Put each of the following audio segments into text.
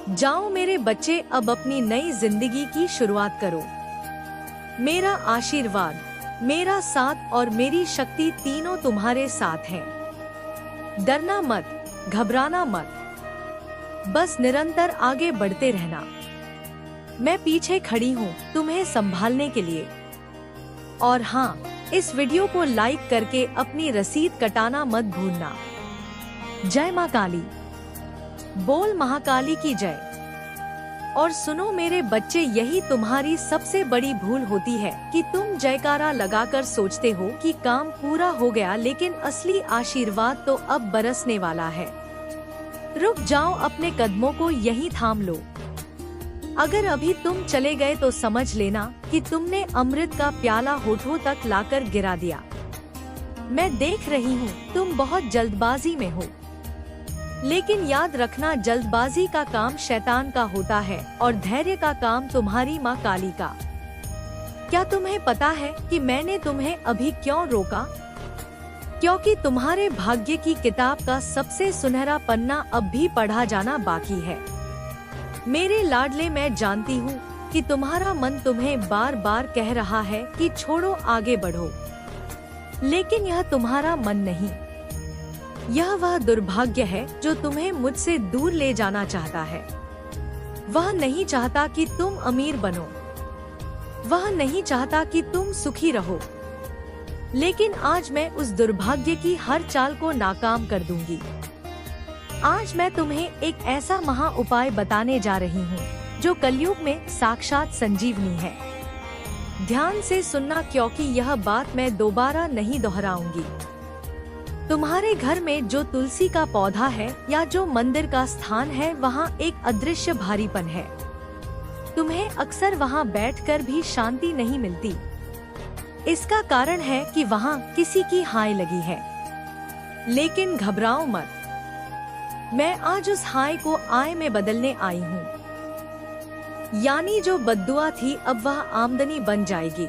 जाओ मेरे बच्चे, अब अपनी नई जिंदगी की शुरुआत करो। मेरा आशीर्वाद, मेरा साथ और मेरी शक्ति तीनों तुम्हारे साथ हैं। डरना मत, घबराना मत, बस निरंतर आगे बढ़ते रहना। मैं पीछे खड़ी हूँ तुम्हें संभालने के लिए। और हाँ, इस वीडियो को लाइक करके अपनी रसीद कटाना मत भूलना। जय माँ काली, बोल महाकाली की जय। और सुनो मेरे बच्चे, यही तुम्हारी सबसे बड़ी भूल होती है कि तुम जयकारा लगाकर सोचते हो कि काम पूरा हो गया, लेकिन असली आशीर्वाद तो अब बरसने वाला है। रुक जाओ, अपने कदमों को यहीं थाम लो। अगर अभी तुम चले गए तो समझ लेना कि तुमने अमृत का प्याला होठों तक लाकर गिरा दिया। मैं देख रही हूँ तुम बहुत जल्दबाजी में हो, लेकिन याद रखना, जल्दबाजी का काम शैतान का होता है और धैर्य का काम तुम्हारी माँ काली का। क्या तुम्हें पता है कि मैंने तुम्हें अभी क्यों रोका? क्योंकि तुम्हारे भाग्य की किताब का सबसे सुनहरा पन्ना अब भी पढ़ा जाना बाकी है। मेरे लाडले, मैं जानती हूँ कि तुम्हारा मन तुम्हें बार बार कह रहा है कि छोड़ो, आगे बढ़ो, लेकिन यह तुम्हारा मन नहीं। यह वह दुर्भाग्य है जो तुम्हें मुझसे दूर ले जाना चाहता है। वह नहीं चाहता कि तुम अमीर बनो, वह नहीं चाहता कि तुम सुखी रहो, लेकिन आज मैं उस दुर्भाग्य की हर चाल को नाकाम कर दूंगी। आज मैं तुम्हें एक ऐसा महा उपाय बताने जा रही हूँ जो कलयुग में साक्षात संजीवनी है। ध्यान से सुनना, क्योंकि यह बात मैं दोबारा नहीं दोहराऊंगी। तुम्हारे घर में जो तुलसी का पौधा है या जो मंदिर का स्थान है, वहाँ एक अदृश्य भारीपन है। तुम्हें अक्सर वहाँ बैठकर भी शांति नहीं मिलती। इसका कारण है कि वहाँ किसी की हाय लगी है। लेकिन घबराओ मत, मैं आज उस हाय को आय में बदलने आई हूँ। यानी जो बद्दुआ थी, अब वह आमदनी बन जाएगी।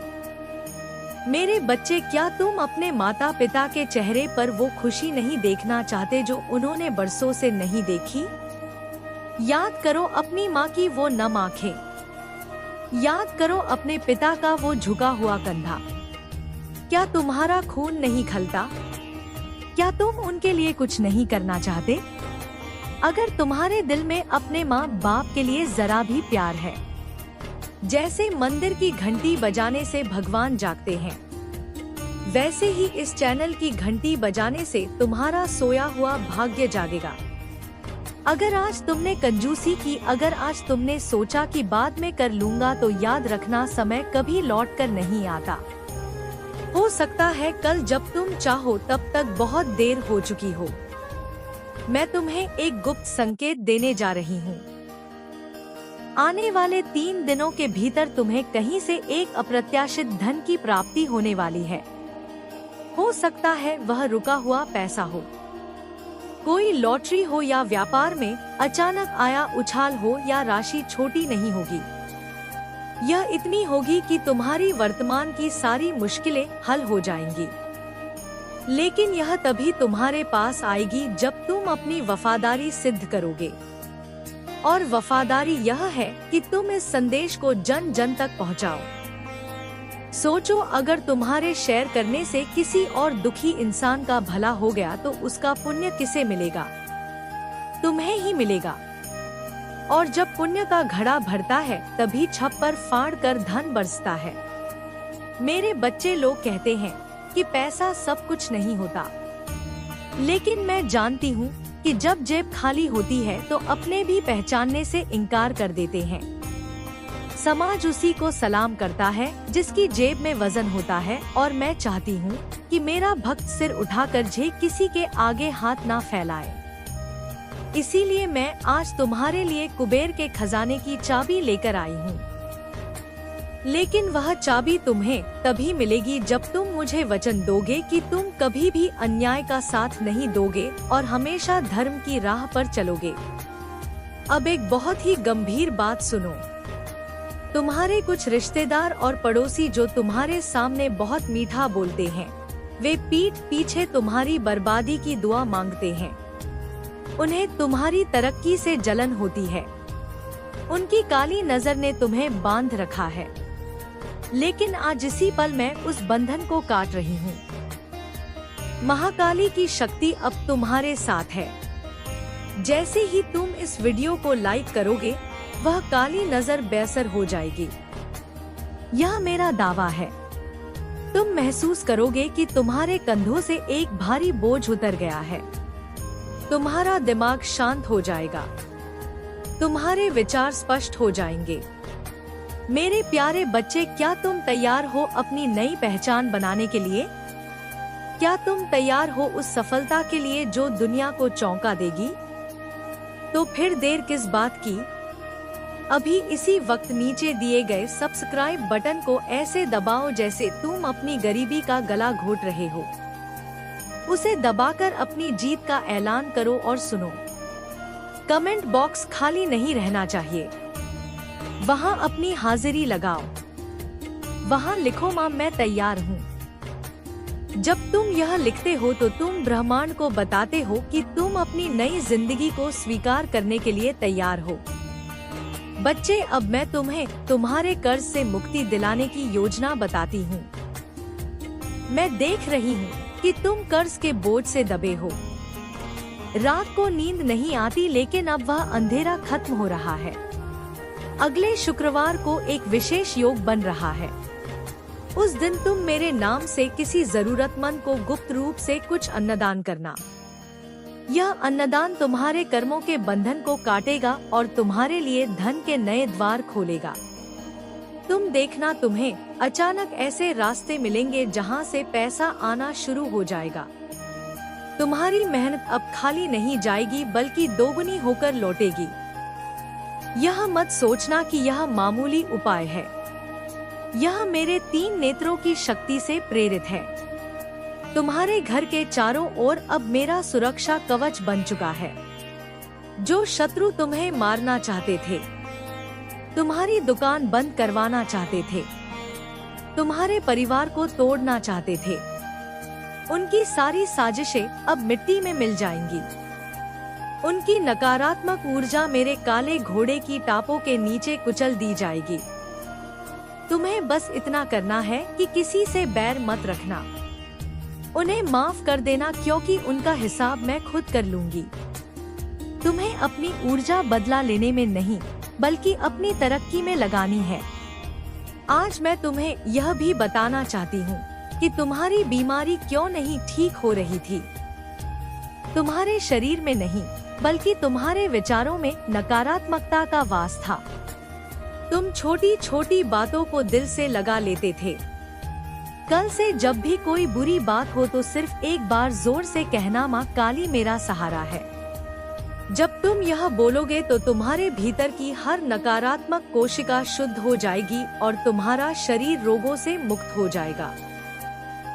मेरे बच्चे, क्या तुम अपने माता पिता के चेहरे पर वो खुशी नहीं देखना चाहते जो उन्होंने बरसों से नहीं देखी? याद करो अपनी माँ की वो नम आँखें, याद करो अपने पिता का वो झुका हुआ कंधा। क्या तुम्हारा खून नहीं खलता? क्या तुम उनके लिए कुछ नहीं करना चाहते? अगर तुम्हारे दिल में अपने माँ बाप के लिए जरा भी प्यार है, जैसे मंदिर की घंटी बजाने से भगवान जागते हैं, वैसे ही इस चैनल की घंटी बजाने से तुम्हारा सोया हुआ भाग्य जागेगा। अगर आज तुमने कंजूसी की, अगर आज तुमने सोचा कि बाद में कर लूंगा, तो याद रखना, समय कभी लौट कर नहीं आता। हो सकता है कल जब तुम चाहो तब तक बहुत देर हो चुकी हो। मैं तुम्हें एक गुप्त संकेत देने जा रही हूँ। आने वाले 3 दिनों के भीतर तुम्हें कहीं से एक अप्रत्याशित धन की प्राप्ति होने वाली है। हो सकता है वह रुका हुआ पैसा हो, कोई लॉटरी हो, या व्यापार में अचानक आया उछाल हो, या राशि छोटी नहीं होगी। यह इतनी होगी कि तुम्हारी वर्तमान की सारी मुश्किलें हल हो जाएंगी। लेकिन यह तभी तुम्हारे पास आएगी जब तुम अपनी वफादारी सिद्ध करोगे। और वफादारी यह है कि तुम इस संदेश को जन जन तक पहुंचाओ। सोचो, अगर तुम्हारे शेयर करने से किसी और दुखी इंसान का भला हो गया तो उसका पुण्य किसे मिलेगा? तुम्हें ही मिलेगा। और जब पुण्य का घड़ा भरता है, तभी छप्पर फाड़ कर धन बरसता है। मेरे बच्चे, लोग कहते हैं कि पैसा सब कुछ नहीं होता, लेकिन मैं जानती हूँ कि जब जेब खाली होती है तो अपने भी पहचानने से इनकार कर देते हैं। समाज उसी को सलाम करता है जिसकी जेब में वजन होता है, और मैं चाहती हूँ कि मेरा भक्त सिर उठाकर किसी के आगे हाथ ना फैलाए। इसीलिए मैं आज तुम्हारे लिए कुबेर के खजाने की चाबी लेकर आई हूँ। लेकिन वह चाबी तुम्हें तभी मिलेगी जब तुम मुझे वचन दोगे कि तुम कभी भी अन्याय का साथ नहीं दोगे और हमेशा धर्म की राह पर चलोगे। अब एक बहुत ही गंभीर बात सुनो। तुम्हारे कुछ रिश्तेदार और पड़ोसी जो तुम्हारे सामने बहुत मीठा बोलते हैं, वे पीठ पीछे तुम्हारी बर्बादी की दुआ मांगते हैं। उन्हें तुम्हारी तरक्की से जलन होती है। उनकी काली नजर ने तुम्हें बांध रखा है, लेकिन आज इसी पल मैं उस बंधन को काट रही हूँ। महाकाली की शक्ति अब तुम्हारे साथ है। जैसे ही तुम इस वीडियो को लाइक करोगे, वह काली नजर बेअसर हो जाएगी। यह मेरा दावा है। तुम महसूस करोगे कि तुम्हारे कंधों से एक भारी बोझ उतर गया है। तुम्हारा दिमाग शांत हो जाएगा। तुम्हारे विचार स्पष्ट हो जाएंगे। मेरे प्यारे बच्चे, क्या तुम तैयार हो अपनी नई पहचान बनाने के लिए? क्या तुम तैयार हो उस सफलता के लिए जो दुनिया को चौंका देगी? तो फिर देर किस बात की? अभी इसी वक्त नीचे दिए गए सब्सक्राइब बटन को ऐसे दबाओ जैसे तुम अपनी गरीबी का गला घोट रहे हो। उसे दबाकर अपनी जीत का ऐलान करो और सुनो। कमेंट बॉक्स खाली नहीं रहना चाहिए। वहां अपनी हाजिरी लगाओ। वहां लिखो, मां मैं तैयार हूँ। जब तुम यह लिखते हो तो तुम ब्रह्मांड को बताते हो कि तुम अपनी नई जिंदगी को स्वीकार करने के लिए तैयार हो। बच्चे, अब मैं तुम्हें तुम्हारे कर्ज से मुक्ति दिलाने की योजना बताती हूँ। मैं देख रही हूँ कि तुम कर्ज के बोझ से दबे हो। रात को नींद नहीं आती, लेकिन अब वह अंधेरा खत्म हो रहा है। अगले शुक्रवार को एक विशेष योग बन रहा है। उस दिन तुम मेरे नाम से किसी जरूरतमंद को गुप्त रूप से कुछ अन्नदान करना। यह अन्नदान तुम्हारे कर्मों के बंधन को काटेगा और तुम्हारे लिए धन के नए द्वार खोलेगा। तुम देखना, तुम्हें अचानक ऐसे रास्ते मिलेंगे जहां से पैसा आना शुरू हो जाएगा। तुम्हारी मेहनत अब खाली नहीं जाएगी, बल्कि दोगुनी होकर लौटेगी। यह मत सोचना कि यह मामूली उपाय है। यह मेरे 3 नेत्रों की शक्ति से प्रेरित है। तुम्हारे घर के चारों ओर अब मेरा सुरक्षा कवच बन चुका है। जो शत्रु तुम्हें मारना चाहते थे, तुम्हारी दुकान बंद करवाना चाहते थे, तुम्हारे परिवार को तोड़ना चाहते थे, उनकी सारी साजिशें अब मिट्टी में मिल जाएंगी। उनकी नकारात्मक ऊर्जा मेरे काले घोड़े की टापों के नीचे कुचल दी जाएगी। तुम्हें बस इतना करना है कि किसी से बैर मत रखना। उन्हें माफ कर देना, क्योंकि उनका हिसाब मैं खुद कर लूंगी। तुम्हें अपनी ऊर्जा बदला लेने में नहीं, बल्कि अपनी तरक्की में लगानी है। आज मैं तुम्हें यह भी बताना चाहती हूँ कि तुम्हारी बीमारी क्यों नहीं ठीक हो रही थी। तुम्हारे शरीर में नहीं, बल्कि तुम्हारे विचारों में नकारात्मकता का वास था। तुम छोटी छोटी बातों को दिल से लगा लेते थे। कल से जब भी कोई बुरी बात हो तो सिर्फ एक बार जोर से कहना, माँ काली मेरा सहारा है। जब तुम यह बोलोगे तो तुम्हारे भीतर की हर नकारात्मक कोशिका शुद्ध हो जाएगी और तुम्हारा शरीर रोगों से मुक्त हो जाएगा।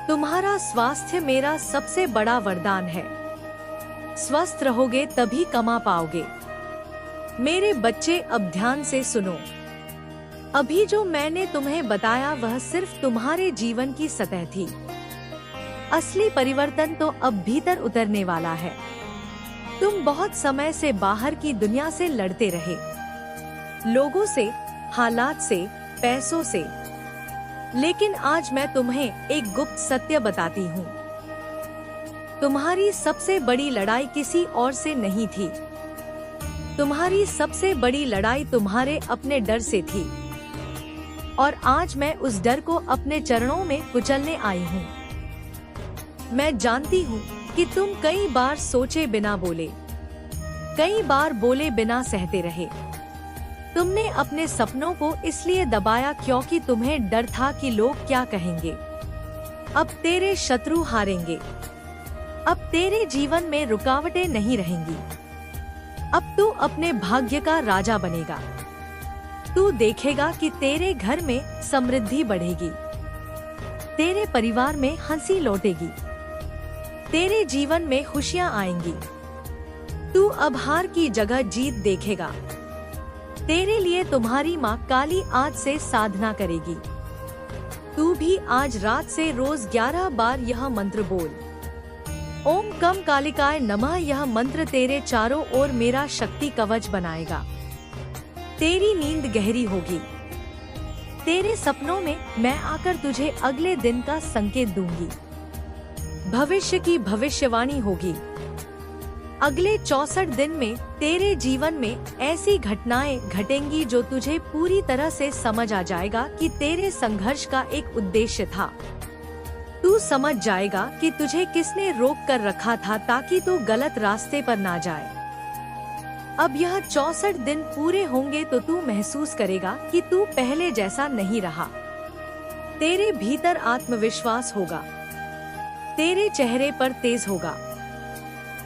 तुम्हारा स्वास्थ्य मेरा सबसे बड़ा वरदान है। स्वस्थ रहोगे तभी कमा पाओगे। मेरे बच्चे, अब ध्यान से सुनो। अभी जो मैंने तुम्हें बताया वह सिर्फ तुम्हारे जीवन की सतह थी। असली परिवर्तन तो अब भीतर उतरने वाला है। तुम बहुत समय से बाहर की दुनिया से लड़ते रहे, लोगों से, हालात से, पैसों से। लेकिन आज मैं तुम्हें एक गुप्त सत्य बताती हूँ। तुम्हारी सबसे बड़ी लड़ाई किसी और से नहीं थी। तुम्हारी सबसे बड़ी लड़ाई तुम्हारे अपने डर से थी। और आज मैं उस डर को अपने चरणों में कुचलने आई हूँ। मैं जानती हूँ कि तुम कई बार सोचे बिना बोले, कई बार बोले बिना सहते रहे। तुमने अपने सपनों को इसलिए दबाया क्योंकि तुम्हें डर था कि लोग क्या कहेंगे। अब तेरे शत्रु हारेंगे। अब तेरे जीवन में रुकावटें नहीं रहेंगी। अब तू अपने भाग्य का राजा बनेगा। तू देखेगा कि तेरे घर में समृद्धि बढ़ेगी, तेरे परिवार में हंसी लौटेगी, तेरे जीवन में खुशियां आएंगी। तू अब हार की जगह जीत देखेगा। तेरे लिए तुम्हारी माँ काली आज से साधना करेगी। तू भी आज रात से रोज 11 बार यह मंत्र बोल, ओम कम कालिकाय नमः। यह मंत्र तेरे चारों ओर मेरा शक्ति कवच बनाएगा। तेरी नींद गहरी होगी। तेरे सपनों में मैं आकर तुझे अगले दिन का संकेत दूंगी। भविष्य की भविष्यवाणी होगी। अगले 64 दिन में तेरे जीवन में ऐसी घटनाएं घटेंगी जो तुझे पूरी तरह से समझ आ जाएगा कि तेरे संघर्ष का एक उद्देश्य था। तू समझ जाएगा कि तुझे किसने रोक कर रखा था ताकि तू गलत रास्ते पर ना जाए। अब यह 64 दिन पूरे होंगे तो तू महसूस करेगा कि तू पहले जैसा नहीं रहा। तेरे भीतर आत्मविश्वास होगा। तेरे चेहरे पर तेज होगा।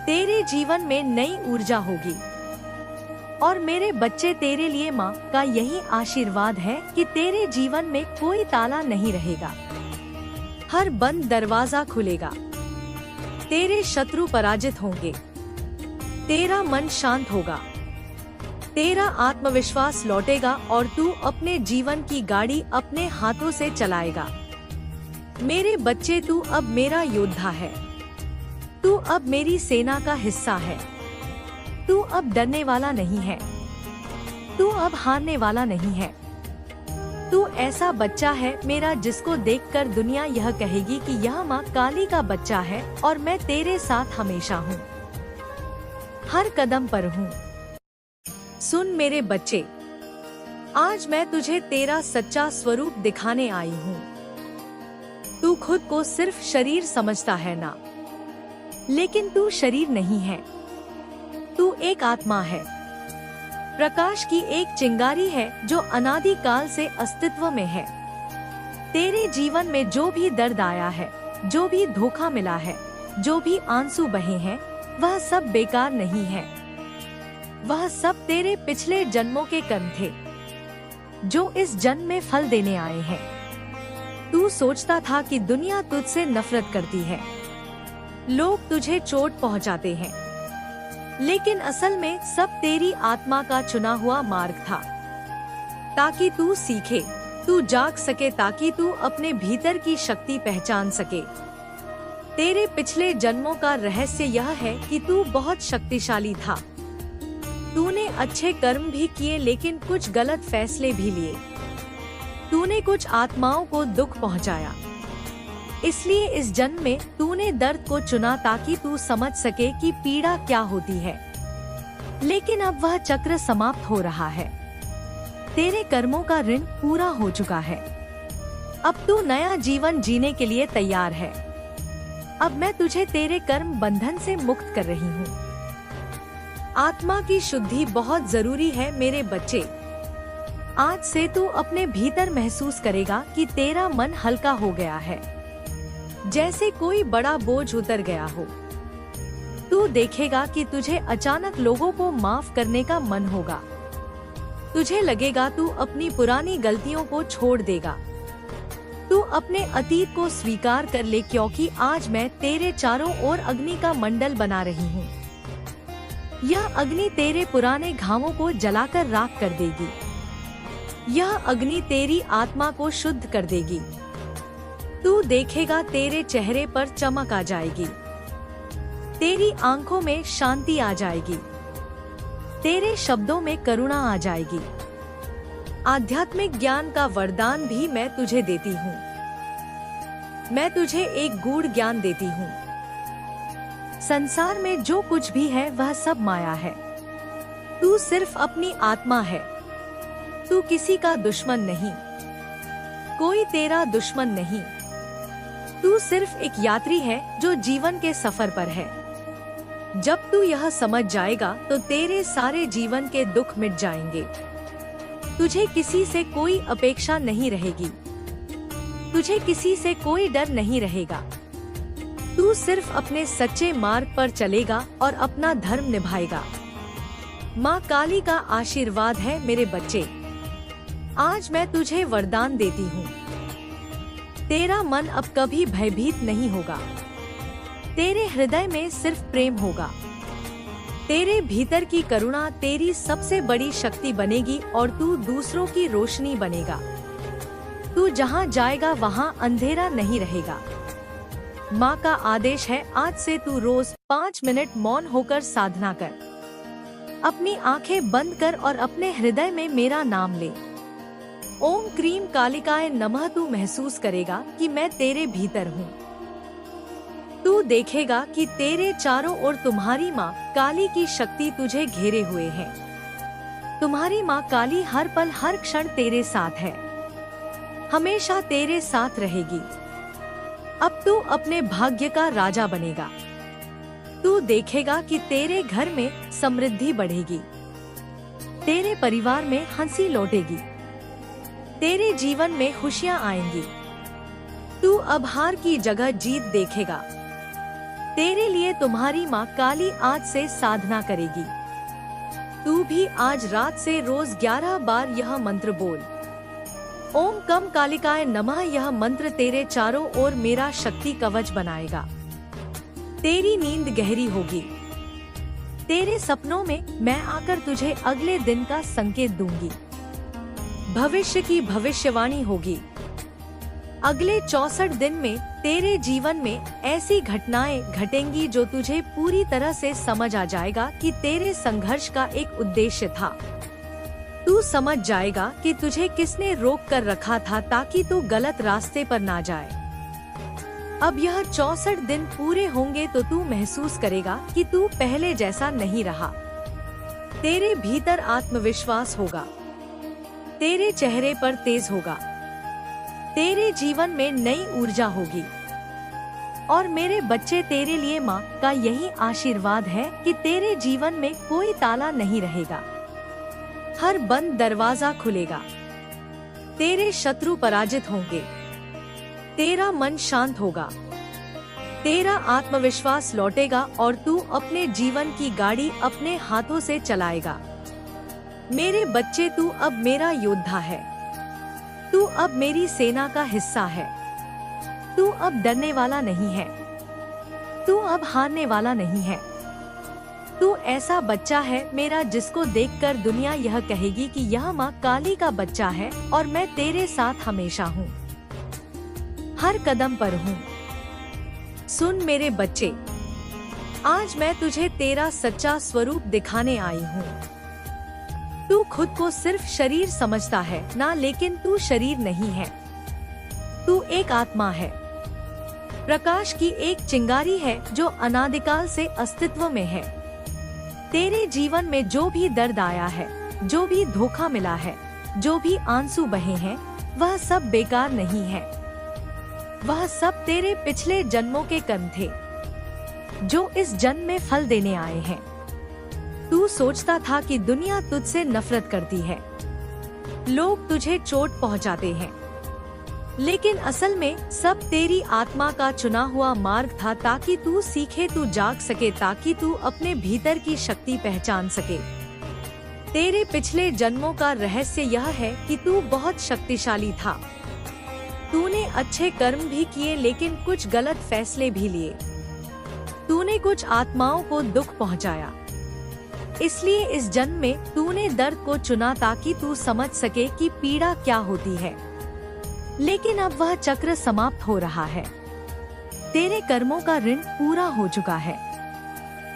तेरे जीवन में नई ऊर्जा होगी। और मेरे बच्चे, तेरे लिए माँ का यही आशीर्वाद है कि तेरे जीवन में कोई ताला नहीं रहेगा। हर बंद दरवाजा खुलेगा। तेरे शत्रु पराजित होंगे। तेरा मन शांत होगा। तेरा आत्मविश्वास लौटेगा और तू अपने जीवन की गाड़ी अपने हाथों से चलाएगा। मेरे बच्चे, तू अब मेरा योद्धा है। तू अब मेरी सेना का हिस्सा है। तू अब डरने वाला नहीं है। तू अब हारने वाला नहीं है। तू ऐसा बच्चा है मेरा जिसको देखकर दुनिया यह कहेगी कि यह माँ काली का बच्चा है और मैं तेरे साथ हमेशा हूँ, हर कदम पर हूँ। सुन मेरे बच्चे, आज मैं तुझे तेरा सच्चा स्वरूप दिखाने आई हूँ। तू खुद को सिर्फ शरीर समझता है ना, लेकिन तू शरीर नहीं है। तू एक आत्मा है, प्रकाश की एक चिंगारी है जो अनादि काल से अस्तित्व में है। तेरे जीवन में जो भी दर्द आया है, जो भी धोखा मिला है, जो भी आंसू बहे हैं, वह सब बेकार नहीं है। वह सब तेरे पिछले जन्मों के कर्म थे जो इस जन्म में फल देने आए हैं। तू सोचता था कि दुनिया तुझसे नफरत करती है, लोग तुझे चोट पहुंचाते हैं, लेकिन असल में सब तेरी आत्मा का चुना हुआ मार्ग था, ताकि तू सीखे, तू जाग सके, ताकि तू अपने भीतर की शक्ति पहचान सके। तेरे पिछले जन्मों का रहस्य यह है कि तू बहुत शक्तिशाली था। तूने अच्छे कर्म भी किए, लेकिन कुछ गलत फैसले भी लिए। तूने कुछ आत्माओं को दुख पहुंचाया। इसलिए इस जन्म में तूने दर्द को चुना ताकि तू समझ सके कि पीड़ा क्या होती है। लेकिन अब वह चक्र समाप्त हो रहा है। तेरे कर्मों का ऋण पूरा हो चुका है। अब तू नया जीवन जीने के लिए तैयार है। अब मैं तुझे तेरे कर्म बंधन से मुक्त कर रही हूँ। आत्मा की शुद्धि बहुत जरूरी है मेरे बच्चे। आज से तू अपने भीतर महसूस करेगा कि तेरा मन हल्का हो गया है, जैसे कोई बड़ा बोझ उतर गया हो। तू देखेगा कि तुझे अचानक लोगों को माफ करने का मन होगा। तुझे लगेगा तू अपनी पुरानी गलतियों को छोड़ देगा। तू अपने अतीत को स्वीकार कर ले, क्योंकि आज मैं तेरे चारों ओर अग्नि का मंडल बना रही हूँ। यह अग्नि तेरे पुराने घावों को जलाकर राख कर देगी। यह अग्नि तेरी आत्मा को शुद्ध कर देगी। तू देखेगा तेरे चेहरे पर चमक आ जाएगी। तेरी आंखों में शांति आ जाएगी। तेरे शब्दों में करुणा आ जाएगी। आध्यात्मिक ज्ञान का वरदान भी मैं तुझे देती हूँ। मैं तुझे एक गूढ़ ज्ञान देती हूँ। संसार में जो कुछ भी है वह सब माया है। तू सिर्फ अपनी आत्मा है। तू किसी का दुश्मन नहीं, कोई तेरा दुश्मन नहीं। तू सिर्फ एक यात्री है जो जीवन के सफर पर है। जब तू यह समझ जाएगा तो तेरे सारे जीवन के दुख मिट जाएंगे। तुझे किसी से कोई अपेक्षा नहीं रहेगी। तुझे किसी से कोई डर नहीं रहेगा। तू सिर्फ अपने सच्चे मार्ग पर चलेगा और अपना धर्म निभाएगा। माँ काली का आशीर्वाद है मेरे बच्चे। आज मैं तुझे वरदान देती हूँ। तेरा मन अब कभी भयभीत नहीं होगा। तेरे हृदय में सिर्फ प्रेम होगा। तेरे भीतर की करुणा तेरी सबसे बड़ी शक्ति बनेगी और तू दूसरों की रोशनी बनेगा। तू जहाँ जाएगा वहाँ अंधेरा नहीं रहेगा। माँ का आदेश है, आज से तू रोज 5 मिनट मौन होकर साधना कर। अपनी आंखें बंद कर और अपने हृदय में मेरा नाम ले। ओम क्रीम कालिकाय नमः। तू महसूस करेगा कि मैं तेरे भीतर हूँ। तू देखेगा कि तेरे चारों ओर तुम्हारी माँ काली की शक्ति तुझे घेरे हुए है। तुम्हारी माँ काली हर पल हर क्षण तेरे साथ है, हमेशा तेरे साथ रहेगी। अब तू अपने भाग्य का राजा बनेगा। तू देखेगा कि तेरे घर में समृद्धि बढ़ेगी, तेरे परिवार में हंसी लौटेगी, तेरे जीवन में खुशियां आएंगी। तू अब हार की जगह जीत देखेगा। तेरे लिए तुम्हारी माँ काली आज से साधना करेगी। तू भी आज रात से रोज 11 बार यह मंत्र बोल, ओम कम कालिकाय नमः। यह मंत्र तेरे चारों ओर मेरा शक्ति कवच बनाएगा। तेरी नींद गहरी होगी। तेरे सपनों में मैं आकर तुझे अगले दिन का संकेत दूंगी। भविष्य की भविष्यवाणी होगी। अगले 64 दिन में तेरे जीवन में ऐसी घटनाएं घटेंगी जो तुझे पूरी तरह से समझ आ जाएगा कि तेरे संघर्ष का एक उद्देश्य था। तू समझ जाएगा कि तुझे किसने रोक कर रखा था ताकि तू गलत रास्ते पर ना जाए। अब यह 64 दिन पूरे होंगे तो तू महसूस करेगा कि तू पहले जैसा नहीं रहा। तेरे भीतर आत्मविश्वास होगा, तेरे चेहरे पर तेज होगा, तेरे जीवन में नई ऊर्जा होगी। और मेरे बच्चे, तेरे लिए माँ का यही आशीर्वाद है कि तेरे जीवन में कोई ताला नहीं रहेगा, हर बंद दरवाजा खुलेगा, तेरे शत्रु पराजित होंगे, तेरा मन शांत होगा, तेरा आत्मविश्वास लौटेगा और तू अपने जीवन की गाड़ी अपने हाथों से चलाएगा। मेरे बच्चे, तू अब मेरा योद्धा है। तू अब मेरी सेना का हिस्सा है। तू अब डरने वाला नहीं है। तू अब हारने वाला नहीं है। तू ऐसा बच्चा है मेरा जिसको देखकर दुनिया यह कहेगी कि यह माँ काली का बच्चा है और मैं तेरे साथ हमेशा हूँ, हर कदम पर हूँ। सुन मेरे बच्चे, आज मैं तुझे तेरा सच्चा स्वरूप दिखाने आई हूँ। तू खुद को सिर्फ शरीर समझता है ना, लेकिन तू शरीर नहीं है। तू एक आत्मा है, प्रकाश की एक चिंगारी है जो अनादिकाल से अस्तित्व में है। तेरे जीवन में जो भी दर्द आया है, जो भी धोखा मिला है, जो भी आंसू बहे हैं, वह सब बेकार नहीं है। वह सब तेरे पिछले जन्मों के कर्म थे जो इस जन्म में फल देने आए हैं। तू सोचता था कि दुनिया तुझसे नफरत करती है, लोग तुझे चोट पहुंचाते हैं, लेकिन असल में सब तेरी आत्मा का चुना हुआ मार्ग था ताकि तू सीखे, तू जाग सके, ताकि तू अपने भीतर की शक्ति पहचान सके। तेरे पिछले जन्मों का रहस्य यह है कि तू बहुत शक्तिशाली था। तूने अच्छे कर्म भी किए लेकिन कुछ गलत फैसले भी लिए। तूने कुछ आत्माओं को दुख पहुंचाया, इसलिए इस जन्म में तूने दर्द को चुना ताकि तू समझ सके कि पीड़ा क्या होती है। लेकिन अब वह चक्र समाप्त हो रहा है। तेरे कर्मों का ऋण पूरा हो चुका है।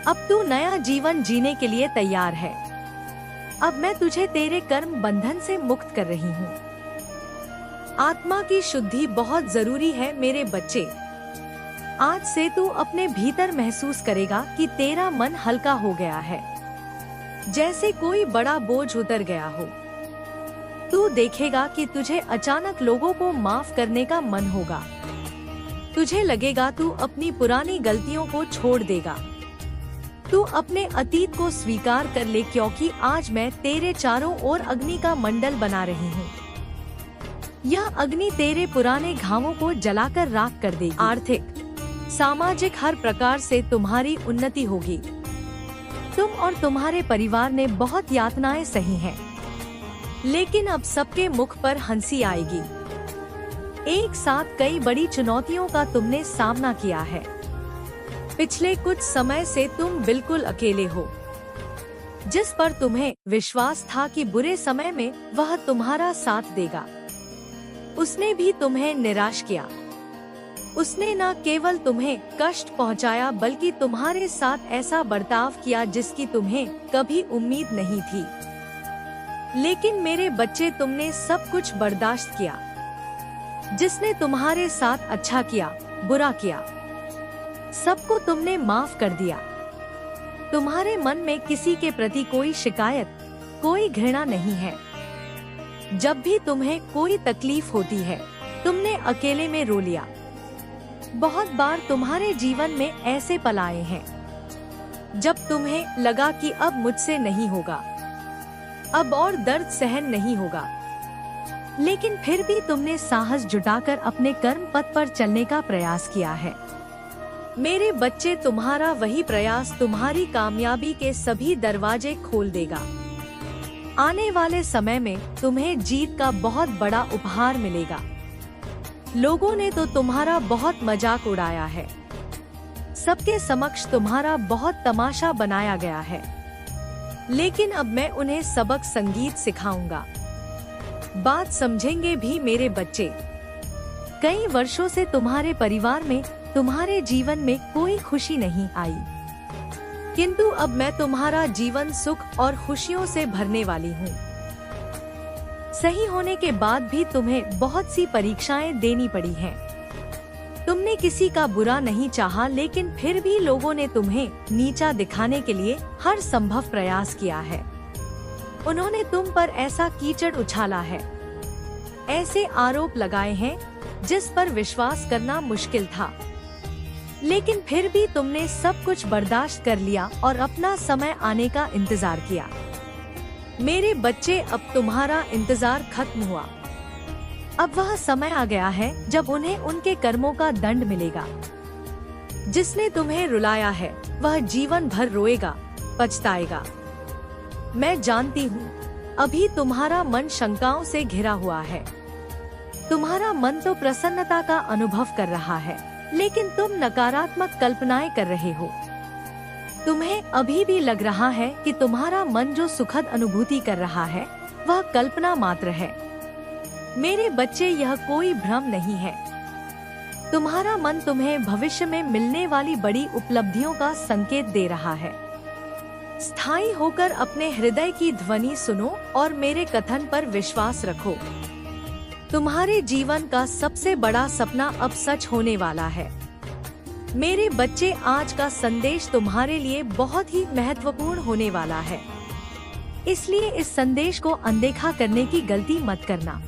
अब तू नया जीवन जीने के लिए तैयार है। अब मैं तुझे तेरे कर्म बंधन से मुक्त कर रही हूँ। आत्मा की शुद्धि बहुत जरूरी है मेरे बच्चे। आज से तू अपने भीतर महसूस करेगा कि तेरा मन हल्का हो गया है, जैसे कोई बड़ा बोझ उतर गया हो। तू देखेगा कि तुझे अचानक लोगों को माफ करने का मन होगा। तुझे लगेगा तू अपनी पुरानी गलतियों को छोड़ देगा। तू अपने अतीत को स्वीकार कर ले, क्योंकि आज मैं तेरे चारों ओर अग्नि का मंडल बना रही हूँ। यह अग्नि तेरे पुराने घावों को जलाकर राख कर देगी। आर्थिक, सामाजिक हर प्रकार से तुम्हारी उन्नति होगी। तुम और तुम्हारे परिवार ने बहुत यातनाएं सही हैं, लेकिन अब सबके मुख पर हंसी आएगी। एक साथ कई बड़ी चुनौतियों का तुमने सामना किया है। पिछले कुछ समय से तुम बिल्कुल अकेले हो। जिस पर तुम्हें विश्वास था कि बुरे समय में वह तुम्हारा साथ देगा, उसने भी तुम्हें निराश किया। उसने न केवल तुम्हें कष्ट पहुंचाया बल्कि तुम्हारे साथ ऐसा बर्ताव किया जिसकी तुम्हें कभी उम्मीद नहीं थी। लेकिन मेरे बच्चे, तुमने सब कुछ बर्दाश्त किया। जिसने तुम्हारे साथ अच्छा किया, बुरा किया, सबको तुमने माफ कर दिया। तुम्हारे मन में किसी के प्रति कोई शिकायत, कोई घृणा नहीं है। जब भी तुम्हें कोई तकलीफ होती है, तुमने अकेले में रो लिया। बहुत बार तुम्हारे जीवन में ऐसे पल आए हैं जब तुम्हें लगा कि अब मुझसे नहीं होगा, अब और दर्द सहन नहीं होगा। लेकिन फिर भी तुमने साहस जुटाकर अपने कर्म पथ पर चलने का प्रयास किया है। मेरे बच्चे, तुम्हारा वही प्रयास तुम्हारी कामयाबी के सभी दरवाजे खोल देगा। आने वाले समय में तुम्हें जीत का बहुत बड़ा उपहार मिलेगा। लोगों ने तो तुम्हारा बहुत मजाक उड़ाया है, सबके समक्ष तुम्हारा बहुत तमाशा बनाया गया है। लेकिन अब मैं उन्हें सबक संगीत सिखाऊंगा। बात समझेंगे भी मेरे बच्चे। कई वर्षों से तुम्हारे परिवार में, तुम्हारे जीवन में कोई खुशी नहीं आई, किंतु अब मैं तुम्हारा जीवन सुख और खुशियों से भरने वाली हूँ। सही होने के बाद भी तुम्हें बहुत सी परीक्षाएं देनी पड़ी हैं। तुमने किसी का बुरा नहीं चाहा, लेकिन फिर भी लोगों ने तुम्हें नीचा दिखाने के लिए हर संभव प्रयास किया है। उन्होंने तुम पर ऐसा कीचड़ उछाला है, ऐसे आरोप लगाए हैं जिस पर विश्वास करना मुश्किल था। लेकिन फिर भी तुमने सब कुछ बर्दाश्त कर लिया और अपना समय आने का इंतजार किया। मेरे बच्चे, अब तुम्हारा इंतजार खत्म हुआ। अब वह समय आ गया है जब उन्हें उनके कर्मों का दंड मिलेगा। जिसने तुम्हें रुलाया है वह जीवन भर रोएगा, पछताएगा। मैं जानती हूँ, अभी तुम्हारा मन शंकाओं से घिरा हुआ है। तुम्हारा मन तो प्रसन्नता का अनुभव कर रहा है, लेकिन तुम नकारात्मक कल्पनाएं कर रहे हो। तुम्हें अभी भी लग रहा है कि तुम्हारा मन जो सुखद अनुभूति कर रहा है वह कल्पना मात्र है। मेरे बच्चे, यह कोई भ्रम नहीं है। तुम्हारा मन तुम्हें भविष्य में मिलने वाली बड़ी उपलब्धियों का संकेत दे रहा है। स्थायी होकर अपने हृदय की ध्वनि सुनो और मेरे कथन पर विश्वास रखो। तुम्हारे जीवन का सबसे बड़ा सपना अब सच होने वाला है। मेरे बच्चे, आज का संदेश तुम्हारे लिए बहुत ही महत्वपूर्ण होने वाला है, इसलिए इस संदेश को अनदेखा करने की गलती मत करना।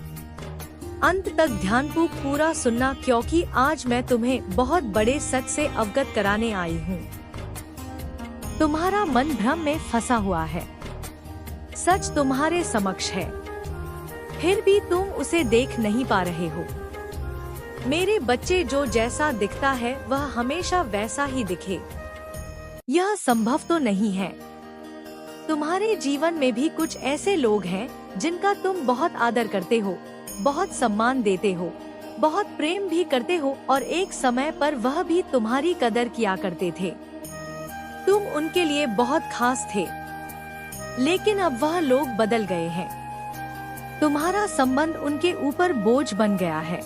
अंत तक ध्यानपूर्वक पूरा सुनना, क्योंकि आज मैं तुम्हें बहुत बड़े सच से अवगत कराने आई हूँ। तुम्हारा मन भ्रम में फंसा हुआ है। सच तुम्हारे समक्ष है, फिर भी तुम उसे देख नहीं पा रहे हो। मेरे बच्चे, जो जैसा दिखता है वह हमेशा वैसा ही दिखे, यह संभव तो नहीं है। तुम्हारे जीवन में भी कुछ ऐसे लोग हैं जिनका तुम बहुत आदर करते हो, बहुत सम्मान देते हो, बहुत प्रेम भी करते हो, और एक समय पर वह भी तुम्हारी कदर किया करते थे। तुम उनके लिए बहुत खास थे, लेकिन अब वह लोग बदल गए हैं। तुम्हारा संबंध उनके ऊपर बोझ बन गया है।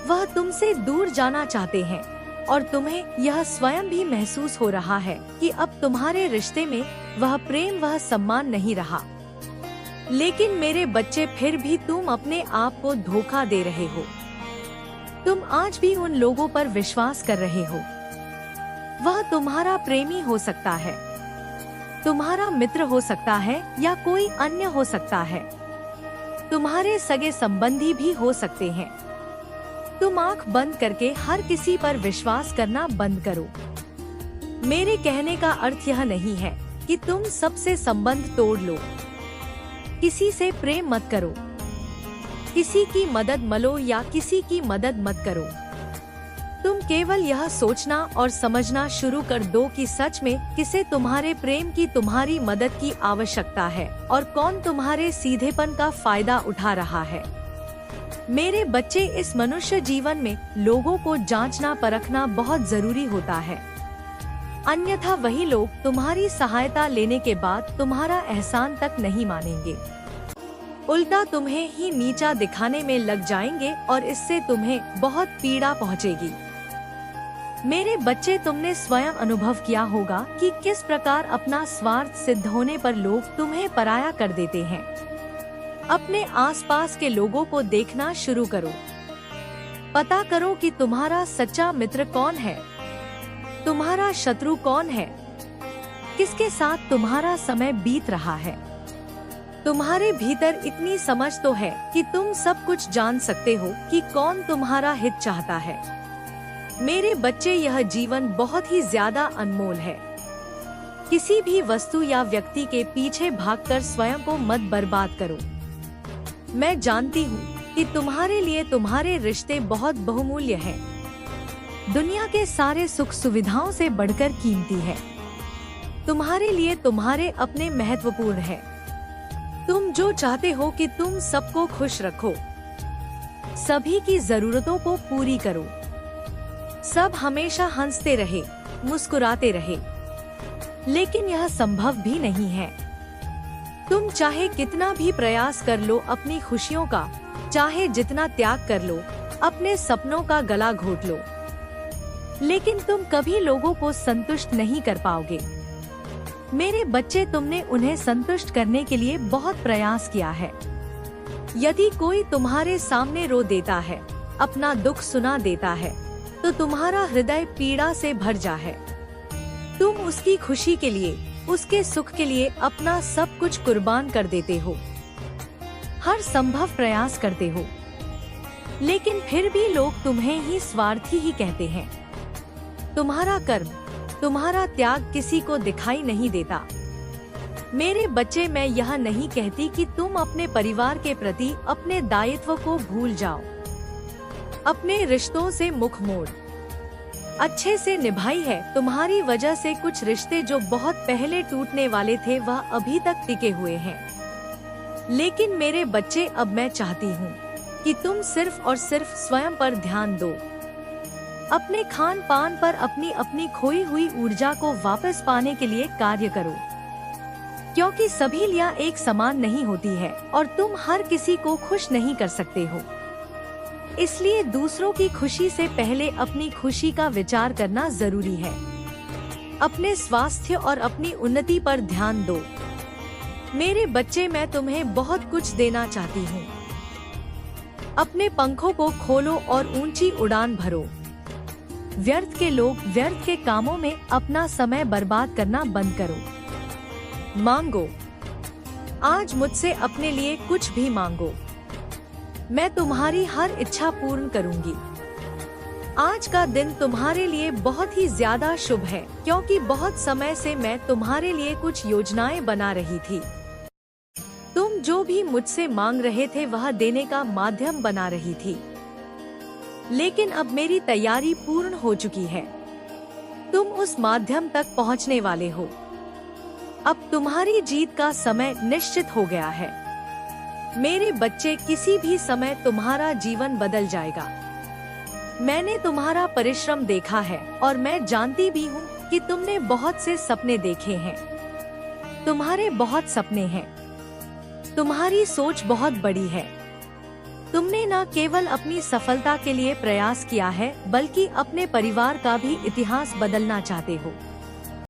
वह तुमसे दूर जाना चाहते हैं और तुम्हें यह स्वयं भी महसूस हो रहा है कि अब तुम्हारे रिश्ते में वह प्रेम, वह सम्मान नहीं रहा। लेकिन मेरे बच्चे, फिर भी तुम अपने आप को धोखा दे रहे हो। तुम आज भी उन लोगों पर विश्वास कर रहे हो। वह तुम्हारा प्रेमी हो सकता है, तुम्हारा मित्र हो सकता है, या कोई अन्य हो सकता है। तुम्हारे सगे संबंधी भी हो सकते हैं। तुम आंख बंद करके हर किसी पर विश्वास करना बंद करो। मेरे कहने का अर्थ यह नहीं है कि तुम सबसे संबंध तोड़ लो। किसी से प्रेम मत करो, किसी की मदद मलो या किसी की मदद मत करो। तुम केवल यह सोचना और समझना शुरू कर दो कि सच में किसे तुम्हारे प्रेम की, तुम्हारी मदद की आवश्यकता है और कौन तुम्हारे सीधेपन का फायदा उठा रहा है। मेरे बच्चे, इस मनुष्य जीवन में लोगों को जांचना परखना बहुत जरूरी होता है, अन्यथा वही लोग तुम्हारी सहायता लेने के बाद तुम्हारा एहसान तक नहीं मानेंगे। उल्टा तुम्हें ही नीचा दिखाने में लग जाएंगे और इससे तुम्हें बहुत पीड़ा पहुंचेगी। मेरे बच्चे, तुमने स्वयं अनुभव किया होगा कि किस प्रकार अपना स्वार्थ सिद्ध होने पर लोग तुम्हें पराया कर देते हैं। अपने आसपास के लोगों को देखना शुरू करो। पता करो कि तुम्हारा सच्चा मित्र कौन है, तुम्हारा शत्रु कौन है, किसके साथ तुम्हारा समय बीत रहा है। तुम्हारे भीतर इतनी समझ तो है कि तुम सब कुछ जान सकते हो कि कौन तुम्हारा हित चाहता है। मेरे बच्चे, यह जीवन बहुत ही ज्यादा अनमोल है। किसी भी वस्तु या व्यक्ति के पीछे भागकर स्वयं को मत बर्बाद करो। मैं जानती हूँ कि तुम्हारे लिए तुम्हारे रिश्ते बहुत बहुमूल्य हैं। दुनिया के सारे सुख सुविधाओं से बढ़कर कीमती है। तुम्हारे लिए तुम्हारे अपने महत्वपूर्ण है। तुम जो चाहते हो कि तुम सबको खुश रखो, सभी की जरूरतों को पूरी करो, सब हमेशा हंसते रहे, मुस्कुराते रहे, लेकिन यह संभव भी नहीं है। तुम चाहे कितना भी प्रयास कर लो अपनी खुशियों का, चाहे जितना त्याग कर लो, अपने सपनों का गला घोट लो, लेकिन तुम कभी लोगों को संतुष्ट नहीं कर पाओगे। मेरे बच्चे, तुमने उन्हें संतुष्ट करने के लिए बहुत प्रयास किया है। यदि कोई तुम्हारे सामने रो देता है, अपना दुख सुना देता है, तो तुम्हारा हृदय पीड़ा से भर जा है। तुम उसकी खुशी के लिए, उसके सुख के लिए अपना सब कुछ कुर्बान कर देते हो, हर संभव प्रयास करते हो, लेकिन फिर भी लोग तुम्हें ही स्वार्थी ही कहते हैं। तुम्हारा कर्म, तुम्हारा त्याग किसी को दिखाई नहीं देता। मेरे बच्चे, मैं यह नहीं कहती कि तुम अपने परिवार के प्रति अपने दायित्व को भूल जाओ। अपने रिश्तों से मुख मोड़ अच्छे से निभाई है। तुम्हारी वजह से कुछ रिश्ते जो बहुत पहले टूटने वाले थे वह अभी तक टिके हुए हैं। लेकिन मेरे बच्चे, अब मैं चाहती हूँ कि तुम सिर्फ और सिर्फ स्वयं पर ध्यान दो। अपने खान पान पर अपनी अपनी खोई हुई ऊर्जा को वापस पाने के लिए कार्य करो, क्योंकि सभी लिया एक समान नहीं होती है और तुम हर किसी को खुश नहीं कर सकते हो। इसलिए दूसरों की खुशी से पहले अपनी खुशी का विचार करना जरूरी है। अपने स्वास्थ्य और अपनी उन्नति पर ध्यान दो। मेरे बच्चे, मैं तुम्हें बहुत कुछ देना चाहती हूँ। अपने पंखों को खोलो और ऊंची उड़ान भरो। व्यर्थ के लोग, व्यर्थ के कामों में अपना समय बर्बाद करना बंद करो। मांगो, आज मुझसे अपने लिए कुछ भी मांगो। मैं तुम्हारी हर इच्छा पूर्ण करूंगी। आज का दिन तुम्हारे लिए बहुत ही ज्यादा शुभ है, क्योंकि बहुत समय से मैं तुम्हारे लिए कुछ योजनाएं बना रही थी। तुम जो भी मुझसे मांग रहे थे वह देने का माध्यम बना रही थी, लेकिन अब मेरी तैयारी पूर्ण हो चुकी है। तुम उस माध्यम तक पहुंचने वाले हो। अब तुम्हारी जीत का समय निश्चित हो गया है। मेरे बच्चे, किसी भी समय तुम्हारा जीवन बदल जाएगा। मैंने तुम्हारा परिश्रम देखा है और मैं जानती भी हूँ कि तुमने बहुत से सपने देखे हैं। तुम्हारे बहुत सपने हैं। तुम्हारी सोच बहुत बड़ी है। तुमने न केवल अपनी सफलता के लिए प्रयास किया है, बल्कि अपने परिवार का भी इतिहास बदलना चाहते हो।